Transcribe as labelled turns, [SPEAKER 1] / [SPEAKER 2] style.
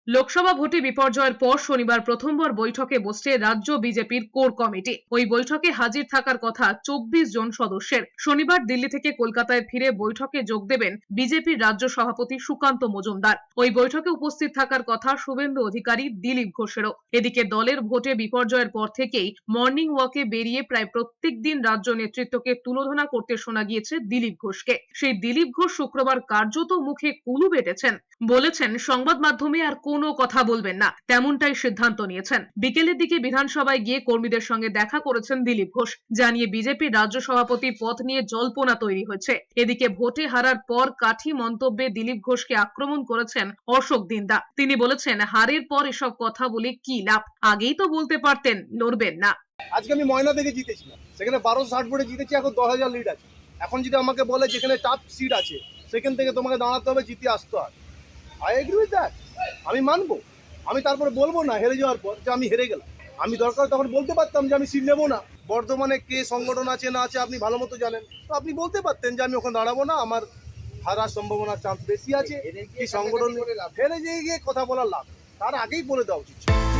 [SPEAKER 1] লোকসভা ভোটে বিপর্যয়ের পর শনিবার প্রথমবার বৈঠকে বসছে রাজ্য বিজেপির কোর কমিটি। ওই বৈঠকে হাজির থাকার কথা 24 জন সদস্যের। শনিবার দিল্লি থেকে কলকাতায় ফিরে বৈঠকে যোগ দেবেন বিজেপির রাজ্য সভাপতি সুকান্ত মজুমদার। ওই বৈঠকে উপস্থিত থাকার কথা শুভেন্দু অধিকারী, দিলীপ ঘোষেরও। এদিকে দলের ভোটে বিপর্যয়ের পর থেকেই মর্নিং ওয়াকে বেরিয়ে প্রায় প্রত্যেক দিন রাজ্য নেতৃত্বকে তুলোধনা করতে শোনা গিয়েছে দিলীপ ঘোষকে। সেই দিলীপ ঘোষ শুক্রবার কার্যত মুখে কুলু বেটেছেন, বলেছেন সংবাদ মাধ্যমে আর কোনো কথা বলবেন না, তেমনটাই সিদ্ধান্ত নিয়েছেন। বিকেলের দিকে বিধানসভায় গিয়ে কর্মীদের সঙ্গে দেখা করেছেন দিলীপ ঘোষ, জানিয়ে বিজেপির রাজ্য সভাপতি পদ নিয়ে জল্পনা তৈরি হয়েছে। এদিকে ভোটে হারার পর কাঠি মন্তব্যে দিলীপ ঘোষকে আক্রমণ করেছেন অশোক দিন্দা। তিনি বলেছেন, হারের পর এসব কথা বলে কি লাভ, আগেই তো বলতে পারতেন লড়বেন না।
[SPEAKER 2] আজকে আমি ময়না থেকে জিতেছিলাম, সেখানে 1260 ভোটে জিতেছি, এখন 10,000 লিড আছে। এখন যদি আমাকে বলে যেখানে টাফ সিট আছে সেখান থেকে তোমাকে দাঁড়াতে হবে, জিতে আসতে হয়, আই এগ্রি উইথ দ্যাট। আমি মানবো। আমি তারপরে বলবো না হেরে যাওয়ার পর যে আমি হেরে গেলাম। আমি দরকার তখন বলতে পারতাম যে আমি সিট নেবো না। বর্ধমানে কে সংগঠন আছে না আছে আপনি ভালো মতো জানেন, তো আপনি বলতে পারতেন যে আমি ওখানে দাঁড়াবো না, আমার হারার সম্ভাবনার চান্স বেশি আছে। কি সংগঠন হেরে যেয়ে গিয়ে কথা বলার লাভ, তার আগেই বলে দেওয়া উচিত ছিল।